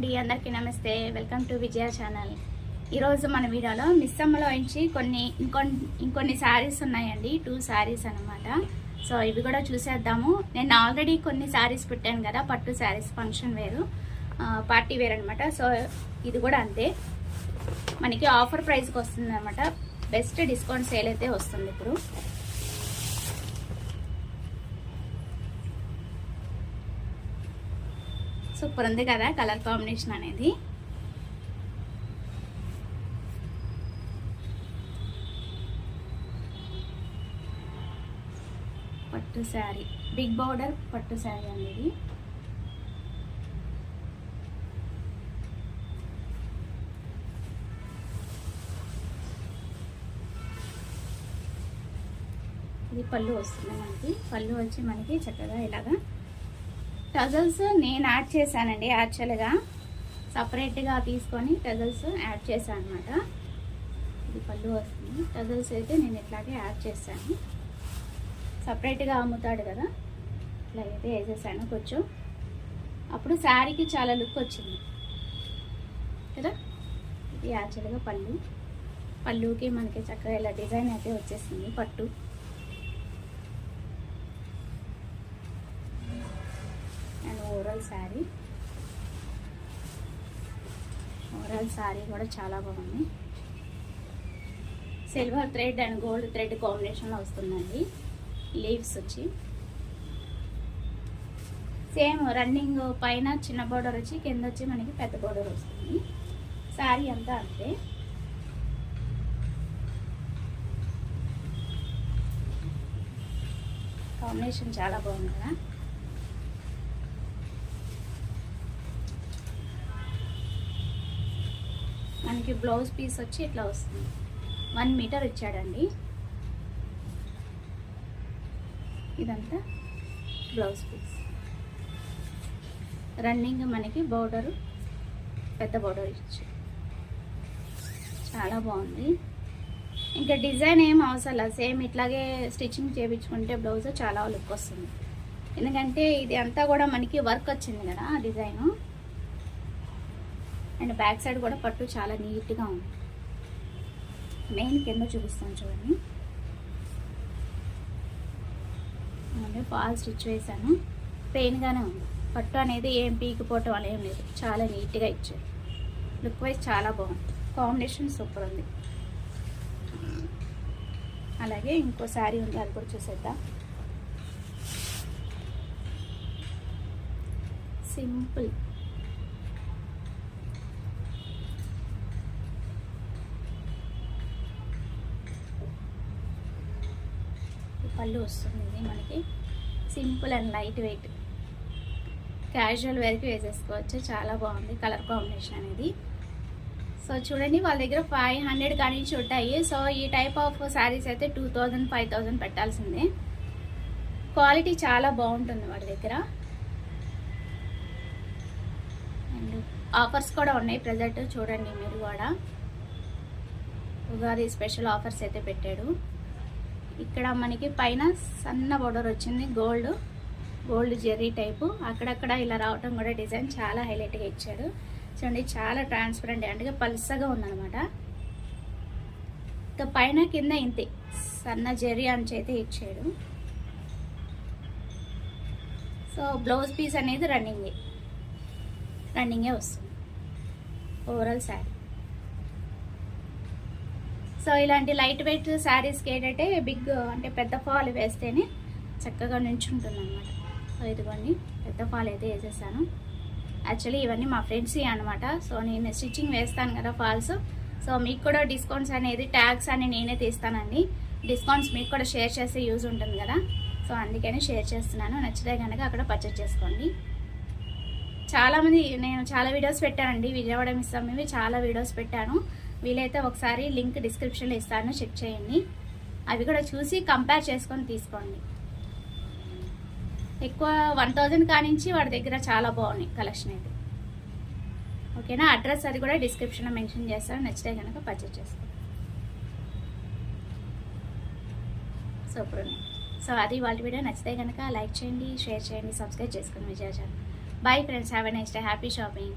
అండి, అందరికీ నమస్తే. Welcome to Vijaya channel. ఈరోజు మన వీడియోలో మిస్సమ్మలో నుంచి ఇంకొన్ని శారీస్ ఉన్నాయండి. 2 శారీస్ అనమాట. సో ఇవి కూడా చూసేద్దాము. నేను ఆల్రెడీ కొన్ని శారీస్ పెట్టాను కదా, పట్టు శారీస్, ఫంక్షన్ వేరు, పార్టీ వేర్ అనమాట. సో ఇది కూడా అంతే, మనకి ఆఫర్ ప్రైస్కి వస్తుంది అనమాట. బెస్ట్ డిస్కౌంట్ సేల్ అయితే వస్తుంది ఇప్పుడు. సూపర్ ఉంది కదా కలర్ కాంబినేషన్ అనేది. పట్టు శారీ, బిగ్ బార్డర్ పట్టు శారీ అండి ఇది. ఇది పళ్ళు వస్తుంది మనకి. పళ్ళు వచ్చి మనకి చక్కగా ఇలాగా టజల్స్ నేను యాడ్ చేశానండి. యాక్చువల్గా సపరేట్గా తీసుకొని టజల్స్ యాడ్ చేశాను అనమాట. ఇది పళ్ళు వస్తుంది. టజల్స్ అయితే నేను ఇట్లాగే యాడ్ చేశాను. సపరేట్గా అమ్ముతాడు కదా, ఇట్లా అయితే వేసేసాను కొంచెం. అప్పుడు శారీకి చాలా లుక్ వచ్చింది కదా. ఇది యాక్చువల్గా పళ్ళుకి మనకి చక్కగా ఇలా డిజైన్ అయితే వచ్చేసింది పట్టు. ఓవరాల్ శారీ కూడా చాలా బాగుంది. Silver thread and gold thread కాంబినేషన్లో వస్తుందండి. లీవ్స్ వచ్చి సేమ్ రన్నింగ్, పైన చిన్న బోర్డర్ వచ్చి కింద వచ్చి మనకి పెద్ద బోర్డర్ వస్తుంది. శారీ అంతా అంతే. కాంబినేషన్ చాలా బాగుంది కదా. మనకి బ్లౌజ్ పీస్ వచ్చి ఇట్లా వస్తుంది. 1 మీటర్ ఇచ్చాడండి. ఇదంతా బ్లౌజ్ పీస్. రన్నింగ్ మనకి బోర్డరు పెద్ద బోర్డర్ ఇచ్చి చాలా బాగుంది. ఇంకా డిజైన్ ఏం అవసరం లేదు, సేమ్ ఇట్లాగే స్టిచ్చింగ్ చేయించుకుంటే బ్లౌజ్ చాలా లుక్ వస్తుంది. ఎందుకంటే ఇది అంతా కూడా మనకి వర్క్ వచ్చింది కదా డిజైను. అండ్ బ్యాక్ సైడ్ కూడా పట్టు చాలా నీట్గా ఉంది. మెయిన్ కింద చూపిస్తాను చూడండి. అంటే ఫాల్ స్టిచ్ వేసాను, ప్లెయిన్గానే ఉంది. పట్టు అనేది ఏం పీకిపోవటం అలా ఏం లేదు, చాలా నీట్గా ఇచ్చారు. లుక్ వైజ్ చాలా బాగుంది. కాంబినేషన్ సూపర్ ఉంది. అలాగే ఇంకో శారీ ఉంది, అది కూడా చూసేద్దాం. సింపుల్ పళ్ళు వస్తుంది. ఇది మనకి simple and light weight, casual వేర్కి వేసేసుకోవచ్చు. చాలా బాగుంది కలర్ కాంబినేషన్ అనేది. సో చూడండి, వాళ్ళ దగ్గర 500 కానించి ఉంటాయి. సో ఈ టైప్ ఆఫ్ శారీస్ అయితే 2000, 5000 పెట్టాల్సిందే. క్వాలిటీ చాలా బాగుంటుంది వాళ్ళ దగ్గర. అండ్ ఆఫర్స్ కూడా ఉన్నాయి ప్రజెంట్, చూడండి మీరు కూడా. ఉగాది స్పెషల్ ఆఫర్స్ అయితే పెట్టాడు. ఇక్కడ మనకి పైన సన్న బోర్డర్ వచ్చింది, గోల్డ్ జెర్రీ టైపు. అక్కడక్కడ ఇలా రావటం కూడా డిజైన్ చాలా హైలైట్గా ఇచ్చాడు. చూడండి, చాలా ట్రాన్స్పరెంట్ అంటే పల్సగా ఉందన్నమాట. ఇంకా పైన కింద ఇంతే సన్న జెర్రీ అంచు అయితే ఇచ్చాడు. సో బ్లౌజ్ పీస్ అనేది రన్నింగే వస్తుంది ఓవరాల్ శారీ. సో ఇలాంటి లైట్ వెయిట్ శారీస్కి ఏంటంటే అంటే పెద్ద ఫాల్ వేస్తేనే చక్కగా నించుంటుంది అనమాట. సో ఇదిగోండి, పెద్ద ఫాల్ అయితే వేసేసాను. యాక్చువల్లీ ఇవన్నీ మా ఫ్రెండ్స్ అనమాట. సో నేను స్టిచ్చింగ్ వేస్తాను కదా ఫాల్స్. సో మీకు కూడా డిస్కౌంట్స్ అనేది, ట్యాగ్స్ అని నేనే తీస్తానండి. డిస్కౌంట్స్ మీకు కూడా షేర్ చేస్తే యూజ్ ఉంటుంది కదా. సో అందుకని షేర్ చేస్తున్నాను. నచ్చితే కనుక అక్కడ పర్చేస్ చేసుకోండి. చాలామంది, నేను చాలా వీడియోస్ పెట్టానండి, విజయవాడ మిస్సమ్మవి చాలా వీడియోస్ పెట్టాను. వీలైతే ఒకసారి లింక్ డిస్క్రిప్షన్లో ఇస్తాను, చెక్ చేయండి. అవి కూడా చూసి కంపేర్ చేసుకొని తీసుకోండి. ఎక్కువ 1000 కానించి వాడి దగ్గర చాలా బాగున్నాయి కలెక్షన్ అయితే. ఓకేనా, అడ్రస్ అది కూడా డిస్క్రిప్షన్లో మెన్షన్ చేస్తాను. నచ్చితే కనుక పర్చేస్ చేసుకోండి. సూపర్. సో అది వాళ్ళ వీడియో. నచ్చితే కనుక లైక్ చేయండి, షేర్ చేయండి, సబ్స్క్రైబ్ చేసుకోండి విజయ channel. Bye friends, have a nice day, happy shopping.